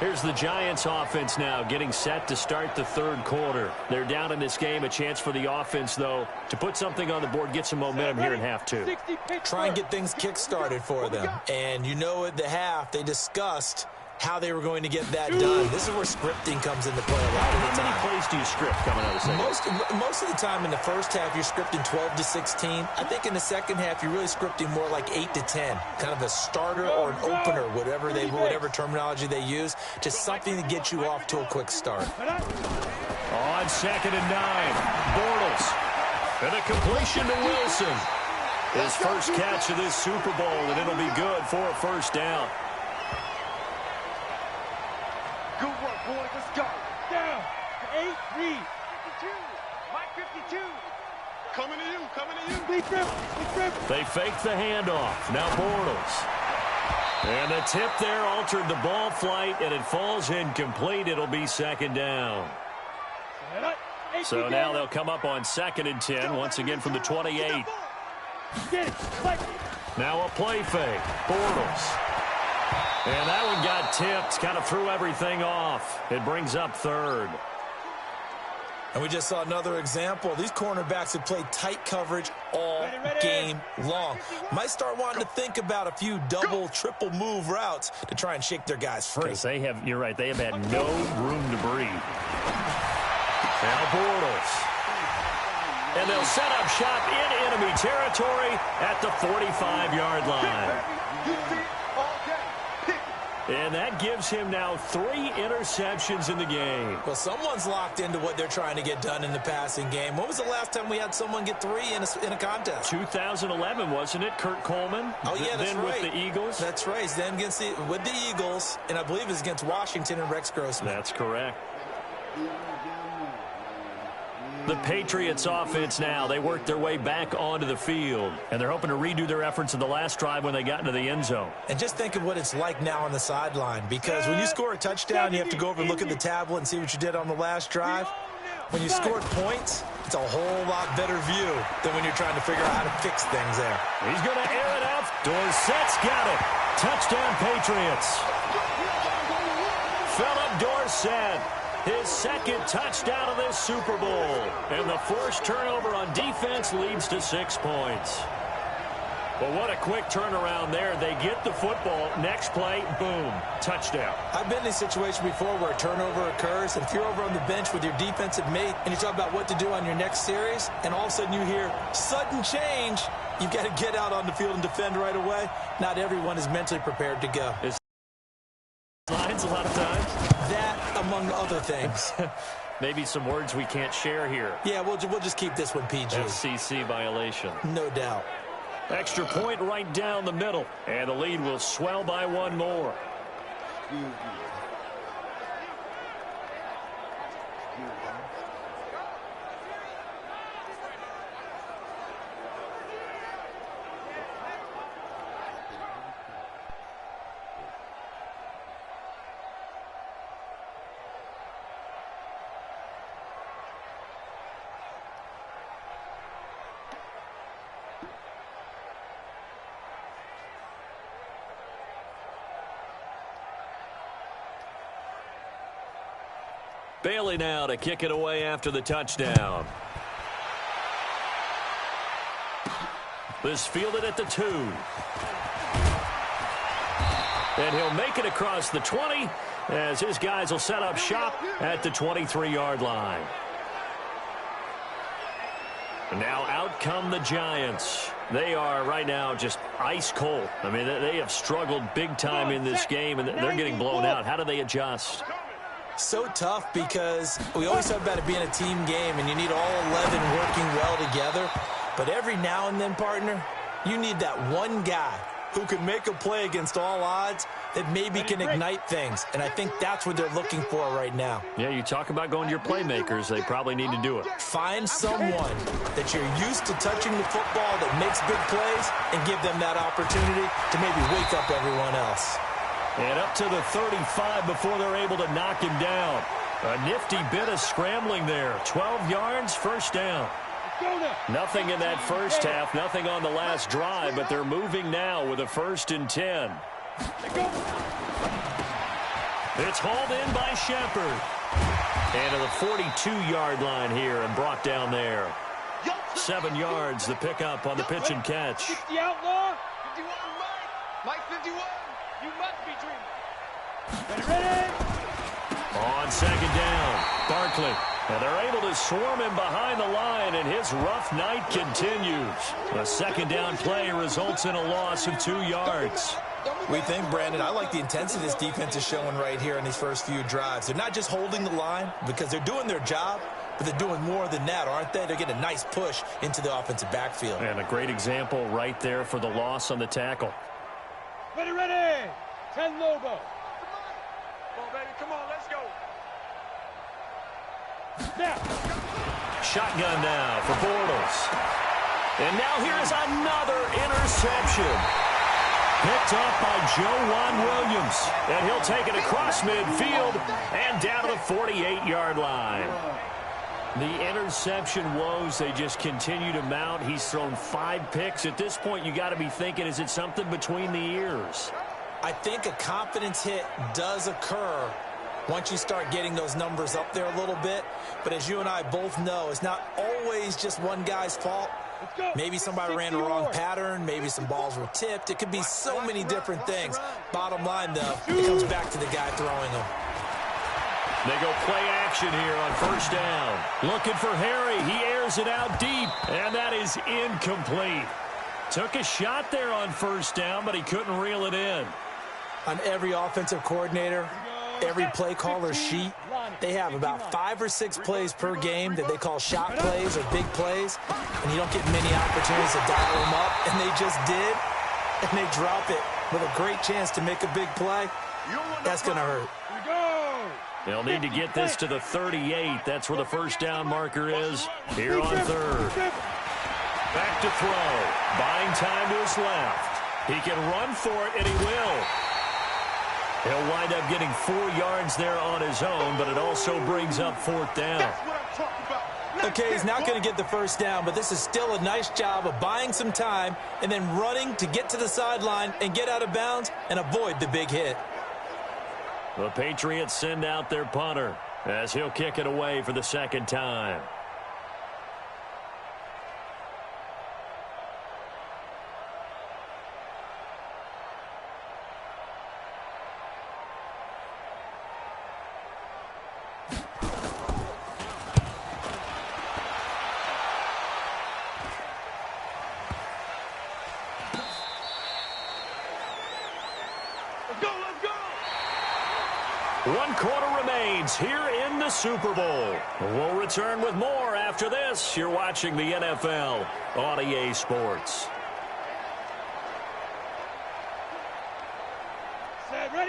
Here's the Giants offense now getting set to start the third quarter. They're down in this game. A chance for the offense, though, to put something on the board, get some momentum here in half two. Try and get things kick-started for them. And you know at the half, they discussed how they were going to get that done. This is where scripting comes into play a lot of the time. How many plays do you script coming out of the second? Most of the time in the first half, you're scripting 12 to 16. I think in the second half, you're really scripting more like 8 to 10. Kind of a starter or an opener, whatever terminology they use. Just something to get you off to a quick start. On 2nd and 9, Bortles. And a completion to Wilson. His first catch of this Super Bowl, and it'll be good for a first down. Good work, boys. Let's go. Down. 8, read. 52. Mike 52. Coming to you. Coming to you. Big rip. They fake the handoff. Now Bortles. And the tip there altered the ball flight, and it falls incomplete. It'll be 2nd down. So now they'll come up on 2nd and 10, once again from the 28. Now a play fake. Bortles. And that one got tipped, kind of threw everything off. It brings up 3rd. And we just saw another example. These cornerbacks have played tight coverage all game long. Might start wanting to think about a few double, triple move routes to try and shake their guys free. Because they have, you're right, they have had no room to breathe. Now Bortles. And they'll set up shop in enemy territory at the 45-yard line. And that gives him now 3 interceptions in the game. Well, someone's locked into what they're trying to get done in the passing game. When was the last time we had someone get 3 in a contest? 2011, wasn't it? Kurt Coleman? Oh, yeah, that's then right. with the Eagles? That's right. Then with the Eagles, and I believe it was against Washington and Rex Grossman. That's correct. The Patriots offense now, they work their way back onto the field, and they're hoping to redo their efforts in the last drive when they got into the end zone. And just think of what it's like now on the sideline, because when you score a touchdown, you have to go over and look at the tablet and see what you did on the last drive. When you scored points, it's a whole lot better view than when you're trying to figure out how to fix things there. He's going to air it out. Dorsett's got it. Touchdown, Patriots. Philip Dorsett. His 2nd touchdown of this Super Bowl. And the forced turnover on defense leads to 6 points. Well, what a quick turnaround there. They get the football. Next play, boom, touchdown. I've been in a situation before where a turnover occurs, and if you're over on the bench with your defensive mate and you talk about what to do on your next series, and all of a sudden you hear sudden change, you've got to get out on the field and defend right away. Not everyone is mentally prepared to go. It's lines a lot of times. That, among other things. Maybe some words we can't share here. Yeah, we'll just keep this one PG. FCC violation. No doubt. Extra point right down the middle. And the lead will swell by 1 more. Bailey now to kick it away after the touchdown. This fielded at the 2. And he'll make it across the 20 as his guys will set up shop at the 23-yard line. And now out come the Giants. They are right now just ice cold. I mean, they have struggled big time in this game, and they're getting blown out. How do they adjust? So tough because we always talk about it being a team game and you need all 11 working well together. But every now and then, partner, you need that one guy who can make a play against all odds that maybe can ignite things. And I think that's what they're looking for right now. Yeah, you talk about going to your playmakers. They probably need to do it. Find someone that you're used to touching the football that makes big plays and give them that opportunity to maybe wake up everyone else. And up to the 35 before they're able to knock him down. A nifty bit of scrambling there. 12 yards, first down. Nothing in that first half, nothing on the last drive, but they're moving now with a 1st and 10. It's hauled in by Shepard. And to the 42-yard line here and brought down there. 7 yards, the pickup on the pitch and catch. 50 outlaw. 51, Mike. Mike 51. You must be dreaming. Ready? On second down, Barkley. And they're able to swarm him behind the line, and his rough night continues. A second down play results in a loss of 2 yards. We think, Brandon, I like the intensity this defense is showing right here in these first few drives. They're not just holding the line because they're doing their job, but they're doing more than that, aren't they? They're getting a nice push into the offensive backfield. And a great example right there for the loss on the tackle. Ready, ready. 10 Lobo. Come on, baby. Come on, let's go. Now. Shotgun now for Bortles. And now here's another interception. Picked up by Joe Williams. And he'll take it across midfield and down to the 48-yard line. The interception woes, they just continue to mount. He's thrown 5 picks. At this point, you got to be thinking, is it something between the ears? I think a confidence hit does occur once you start getting those numbers up there a little bit. But as you and I both know, it's not always just one guy's fault. Maybe somebody ran a wrong pattern. Maybe some balls were tipped. It could be so many different things. Bottom line, though, it comes back to the guy throwing them. They go play action here on first down. Looking for Harry. He airs it out deep, and that is incomplete. Took a shot there on first down, but he couldn't reel it in. On every offensive coordinator, every play caller sheet, they have about 5 or 6 plays per game that they call shot plays or big plays, and you don't get many opportunities to dial them up, and they just did, and they drop it with a great chance to make a big play. That's going to hurt. They'll need to get this to the 38. That's where the first down marker is here on third. Back to throw. Buying time to his left. He can run for it, and he will. He'll wind up getting 4 yards there on his own, but it also brings up 4th down. Okay, he's not going to get the first down, but this is still a nice job of buying some time and then running to get to the sideline and get out of bounds and avoid the big hit. The Patriots send out their punter as he'll kick it away for the second time. One quarter remains here in the Super Bowl. We'll return with more after this. You're watching the NFL on EA Sports.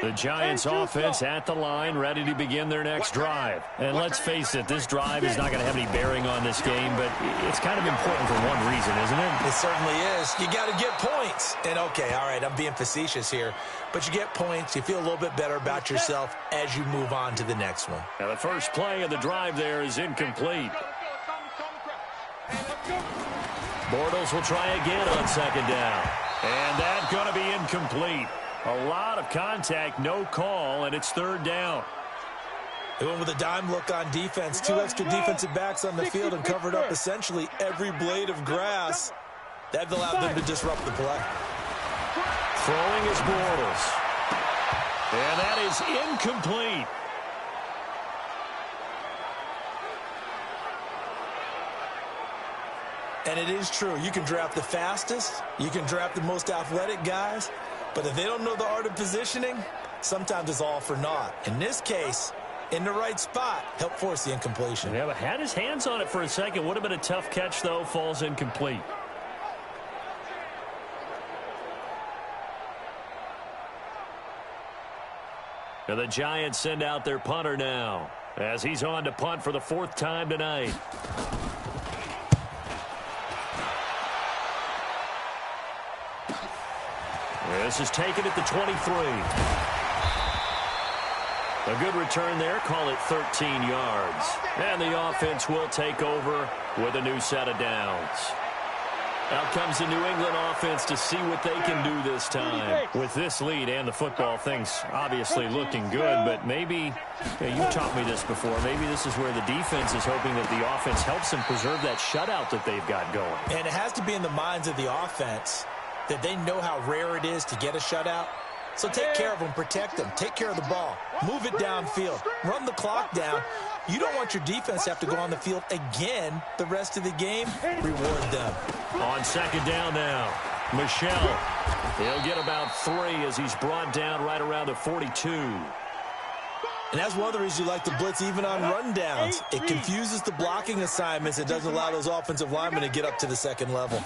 The Giants offense at the line, ready to begin their next drive. And let's face it, this drive is not going to have any bearing on this game, but it's kind of important for one reason, isn't it? It certainly is. You got to get points. And, okay, all right, I'm being facetious here. But you get points, you feel a little bit better about yourself as you move on to the next one. Now, the first play of the drive there is incomplete. Bortles will try again on second down. And that's going to be incomplete. A lot of contact, no call, and it's third down. They went with a dime look on defense. 2 extra defensive backs on the field and covered up essentially every blade of grass. That allowed them to disrupt the play. Throwing is Bortles. And that is incomplete. And it is true. You can draft the fastest. You can draft the most athletic guys. But if they don't know the art of positioning, sometimes it's all for naught. In this case, in the right spot, helped force the incompletion. Yeah, but had his hands on it for a second. Would have been a tough catch, though. Falls incomplete. And the Giants send out their punter now as he's on to punt for the 4th time tonight. This is taken at the 23. A good return there. Call it 13 yards. And the offense will take over with a new set of downs. Out comes the New England offense to see what they can do this time. With this lead and the football, things obviously looking good, but maybe, you've taught me this before, maybe this is where the defense is hoping that the offense helps them preserve that shutout that they've got going. And it has to be in the minds of the offense that they know how rare it is to get a shutout. So take care of them, protect them, take care of the ball, move it downfield, run the clock down. You don't want your defense to have to go on the field again the rest of the game. Reward them. On second down now, Michel. He'll get about 3 as he's brought down right around the 42. And that's one of the reasons you like to blitz even on rundowns. It confuses the blocking assignments. It doesn't allow those offensive linemen to get up to the second level.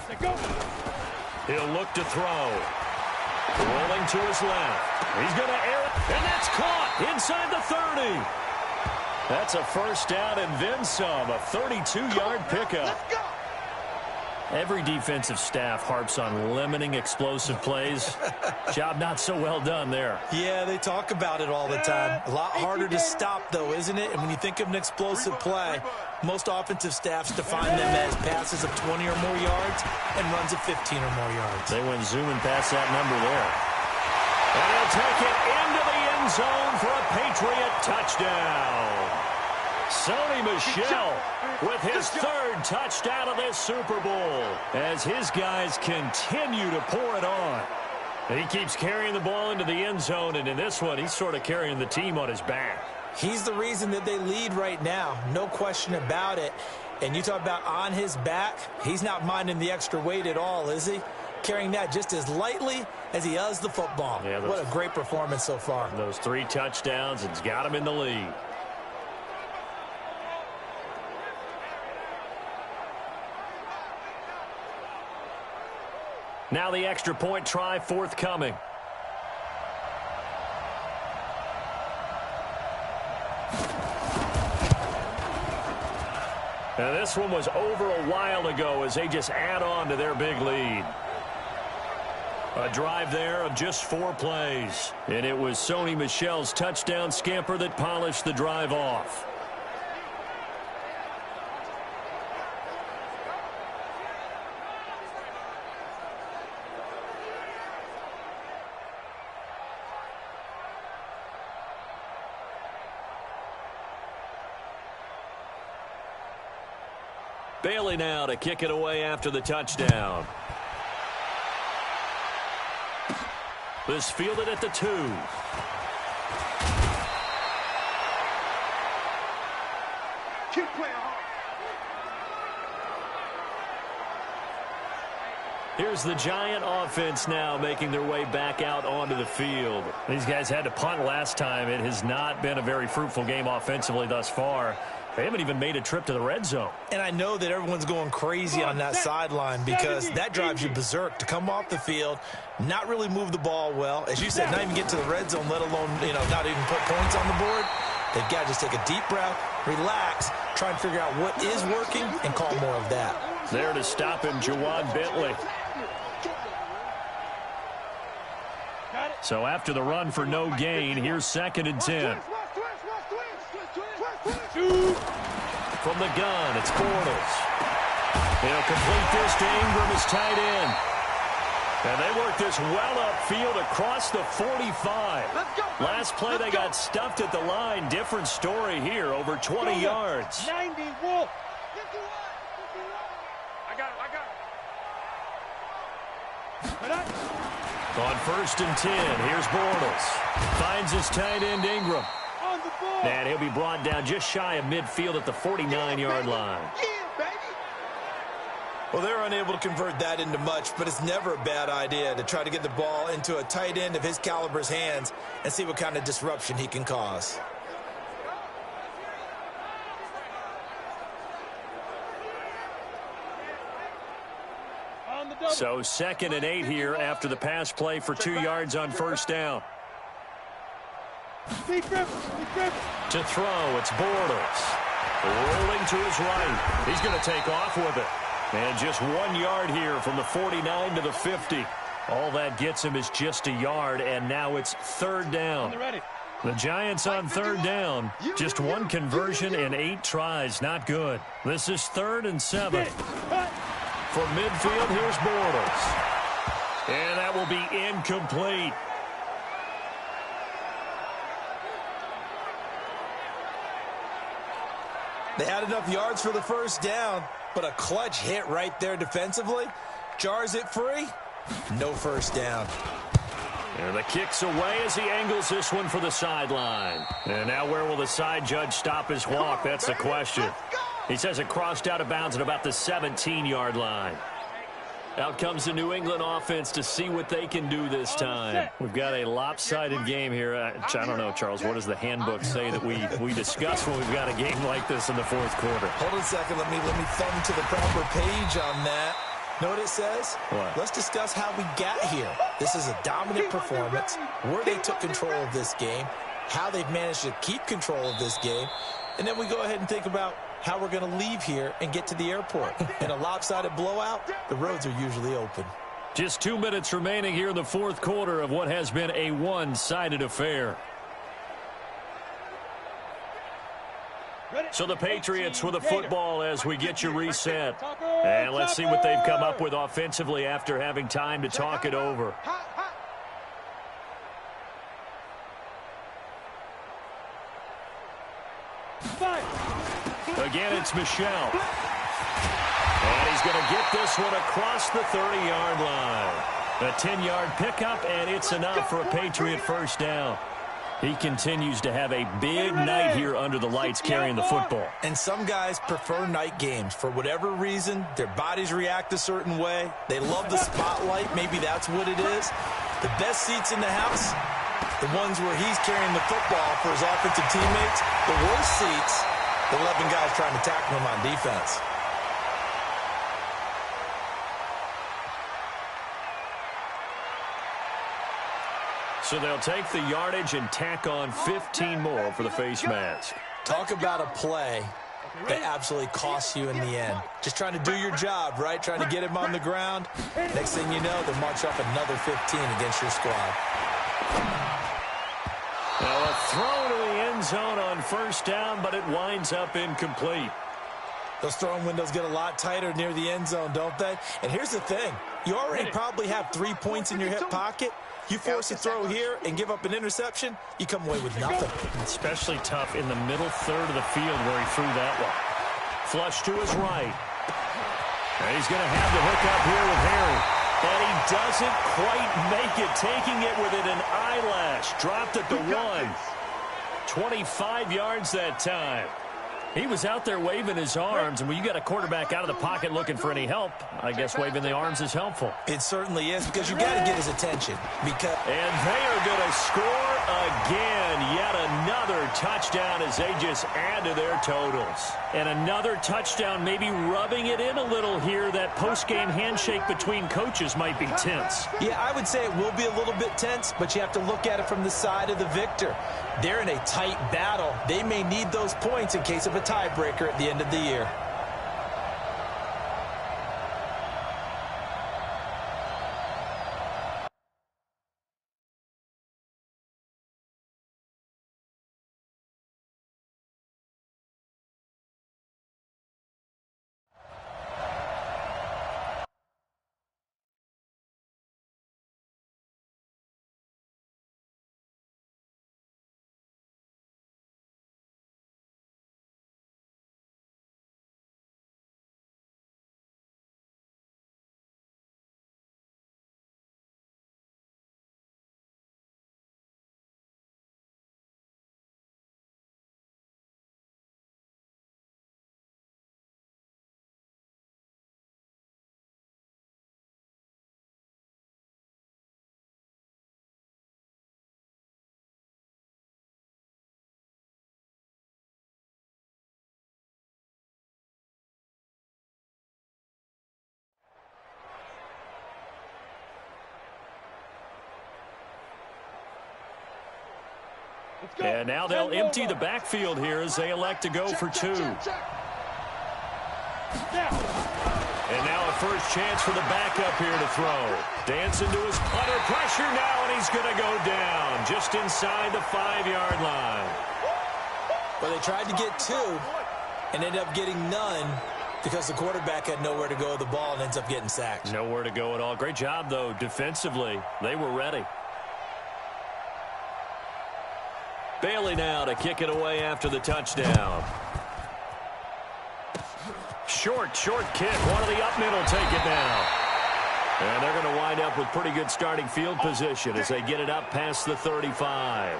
He'll look to throw. Rolling to his left. He's going to air it, and that's caught inside the 30. That's a first down and then some, a 32-yard pickup. Every defensive staff harps on limiting explosive plays. Job not so well done there. Yeah, they talk about it all the time. A lot harder to stop, though, isn't it? And when you think of an explosive play, most offensive staffs define them as passes of 20 or more yards and runs of 15 or more yards. They went zooming past that number there. And he'll take it into the end zone for a Patriot touchdown. Sony Michel with his 3rd touchdown of this Super Bowl as his guys continue to pour it on. And he keeps carrying the ball into the end zone, and in this one, he's sort of carrying the team on his back. He's the reason that they lead right now, no question about it. And you talk about on his back, he's not minding the extra weight at all, is he? Carrying that just as lightly as he does the football. Yeah, what a great performance so far. Those 3 touchdowns, it's got him in the lead. Now the extra point try forthcoming. And this one was over a while ago as they just add on to their big lead. A drive there of just 4 plays. And it was Sony Michel's touchdown scamper that polished the drive off. Bailey now to kick it away after the touchdown. This fielded at the 2. Keep playing hard. Here's the Giant offense now making their way back out onto the field. These guys had to punt last time. It has not been a very fruitful game offensively thus far. They haven't even made a trip to the red zone. And I know that everyone's going crazy on that sideline because that drives you berserk to come off the field, not really move the ball well. As you said, not even get to the red zone, let alone, not even put points on the board. They've got to just take a deep breath, relax, try and figure out what is working and call more of that. There to stop him, Juwan Bentley. So after the run for no gain, here's 2nd and 10. From the gun, it's Bortles. He'll complete this to Ingram as tight end. And they work this well upfield across the 45. Last play, they got stuffed at the line. Different story here, over 20 yards. 90, Wolf. I got it. On 1st and 10, here's Bortles. Finds his tight end, Ingram. And he'll be brought down just shy of midfield at the 49-yard line. Well, they're unable to convert that into much, but it's never a bad idea to try to get the ball into a tight end of his caliber's hands and see what kind of disruption he can cause. So 2nd and 8 here after the pass play for 2 yards on 1st down. To throw, it's Bortles. Rolling to his right. He's going to take off with it. And just 1 yard here from the 49 to the 50. All that gets him is just a yard, and now it's 3rd down. The Giants on 3rd down. Just 1 conversion and 8 tries. Not good. This is 3rd and 7. From midfield, here's Bortles. And that will be incomplete. They had enough yards for the first down, but a clutch hit right there defensively. Jars it free. No first down. And the kick's away as he angles this one for the sideline. And now where will the side judge stop his walk? That's the question. He says it crossed out of bounds at about the 17-yard line. Out comes the New England offense to see what they can do this time. We've got a lopsided game here. I don't know, Charles, what does the handbook say that we discuss when we've got a game like this in the fourth quarter? Hold on a second. Let me thumb to the proper page on that. Know what it says? What? Let's discuss how we got here. This is a dominant performance, where they took control of this game, how they've managed to keep control of this game, and then we go ahead and think about how we're going to leave here and get to the airport. In a lopsided blowout, the roads are usually open. Just 2 minutes remaining here in the fourth quarter of what has been a one-sided affair. So the Patriots with the football as we get you reset. And let's see what they've come up with offensively after having time to talk it over. Again, it's Michel. And he's going to get this one across the 30-yard line. A 10-yard pickup, and it's enough for a Patriot first down. He continues to have a big night here under the lights carrying the football. And some guys prefer night games. For whatever reason, their bodies react a certain way. They love the spotlight. Maybe that's what it is. The best seats in the house, the ones where he's carrying the football for his offensive teammates. The worst seats, the 11 guys trying to tackle him on defense. So they'll take the yardage and tack on 15 more for the face mask. Talk about a play that absolutely costs you in the end. Just trying to do your job, right? Trying to get him on the ground. Next thing you know, they'll march off another 15 against your squad. Now a throw to the end zone on first down, but it winds up incomplete. Those throwing windows get a lot tighter near the end zone, don't they? And here's the thing. You already probably have 3 points in your hip pocket. You force a throw here and give up an interception, you come away with nothing. Especially tough in the middle third of the field where he threw that one. Flush to his right. And he's going to have the hook up here with Harry. And he doesn't quite make it, taking it within an eyelash. Dropped at the 1. 25 yards that time. He was out there waving his arms, and when you got a quarterback out of the pocket looking for any help, I guess waving the arms is helpful. It certainly is, because you got to get his attention. And they are going to score again. Yet another touchdown as they just add to their totals. And another touchdown, maybe rubbing it in a little here. That post-game handshake between coaches might be tense. Yeah, I would say it will be a little bit tense, but you have to look at it from the side of the victor. They're in a tight battle. They may need those points in case of a tiebreaker at the end of the year. And now they'll empty the backfield here as they elect to go for 2. And now a first chance for the backup here to throw. Dancing to his punter, pressure now, and he's going to go down just inside the 5-yard line. Well, they tried to get 2 and ended up getting none. Because the quarterback had nowhere to go with the ball and ends up getting sacked. Nowhere to go at all. Great job, though, defensively. They were ready. Bailey now to kick it away after the touchdown. Short kick. One of the up middle take it now. And they're going to wind up with pretty good starting field position as they get it up past the 35.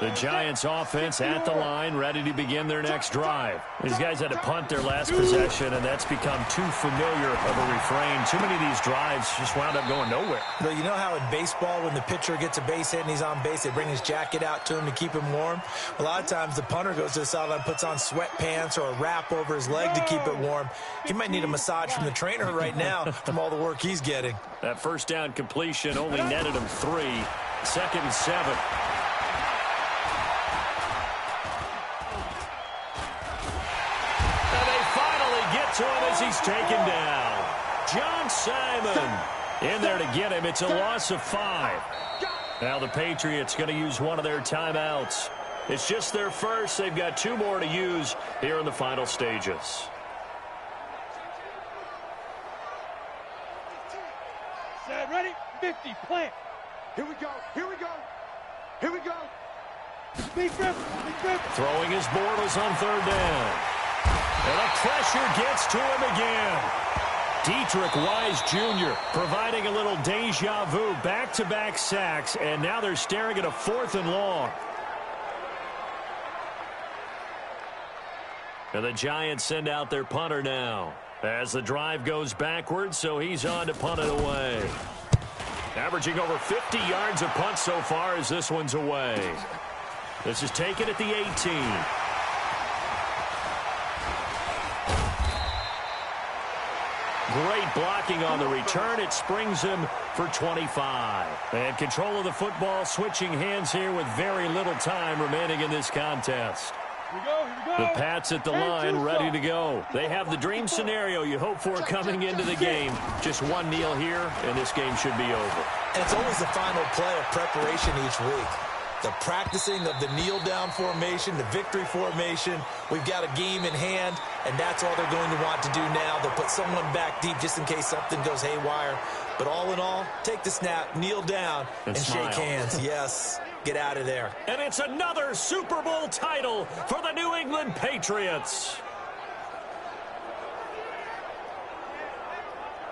The Giants offense at the line, ready to begin their next drive. These guys had to punt their last possession, and that's become too familiar of a refrain. Too many of these drives just wound up going nowhere. Well, you know how in baseball, when the pitcher gets a base hit and he's on base, they bring his jacket out to him to keep him warm? A lot of times the punter goes to the sideline, puts on sweatpants or a wrap over his leg to keep it warm. He might need a massage from the trainer right now from all the work he's getting. That first down completion only netted him 3. 2nd and 7. To him as he's taken down. John Simon in there to get him. It's a loss of 5. Now the Patriots going to use one of their timeouts. It's just their first. They've got 2 more to use here in the final stages. Set, ready, 50, plant. Here we go, here we go, here we go. Big grip, big grip. Throwing his Bortles on 3rd down. And the pressure gets to him again. Dietrich Wise Jr. providing a little deja vu, back-to-back sacks, and now they're staring at a 4th and long. And the Giants send out their punter now as the drive goes backwards, so he's on to punt it away. Averaging over 50 yards a punt so far as this one's away. This is taken at the 18. Great blocking on the return. It springs him for 25. And control of the football switching hands here with very little time remaining in this contest. Here we go, here we go. The Pats at the line ready to go. They have the dream scenario you hope for coming into the game. Just one kneel here, and this game should be over. And it's always the final play of preparation each week. The practicing of the kneel-down formation, the victory formation. We've got a game in hand, and that's all they're going to want to do now. They'll put someone back deep just in case something goes haywire. But all in all, take the snap, kneel down, and shake hands. Yes, get out of there. And it's another Super Bowl title for the New England Patriots.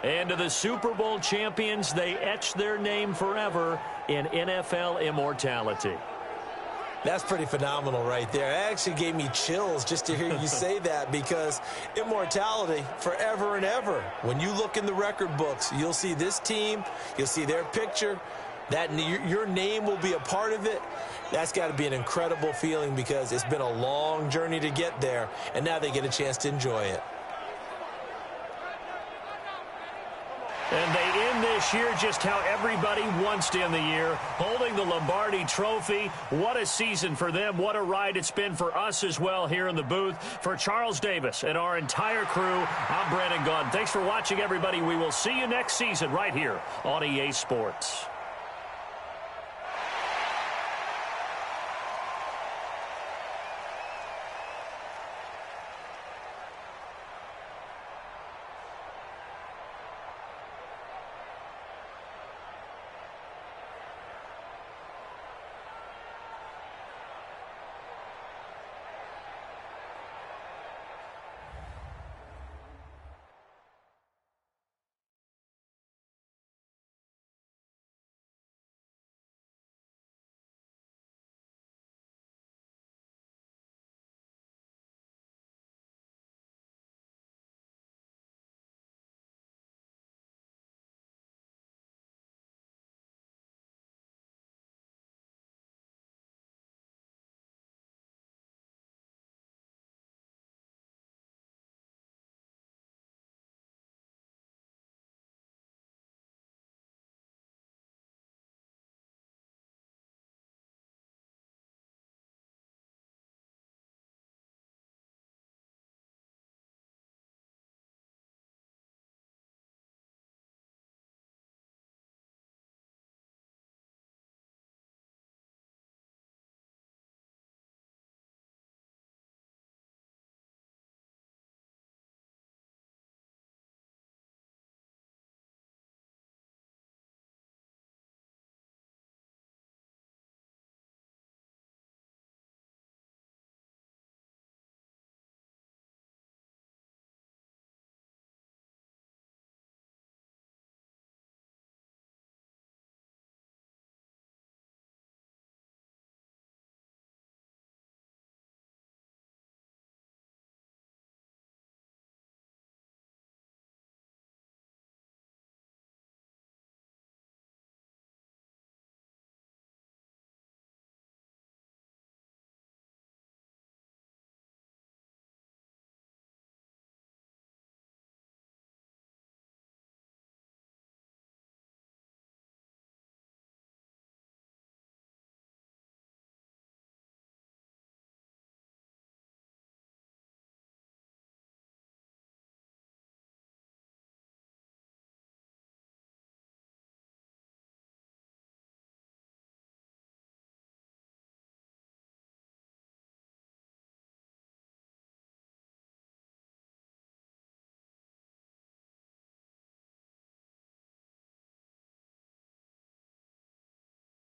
And to the Super Bowl champions, they etch their name forever in NFL immortality. That's pretty phenomenal right there. It actually gave me chills just to hear you say that, because immortality forever and ever. When you look in the record books, you'll see this team, you'll see their picture, that your name will be a part of it. That's got to be an incredible feeling, because it's been a long journey to get there, and now they get a chance to enjoy it. And they end this year just how everybody wants to end the year, holding the Lombardi Trophy. What a season for them. What a ride it's been for us as well here in the booth. For Charles Davis and our entire crew, I'm Brandon Gaudin. Thanks for watching, everybody. We will see you next season right here on EA Sports.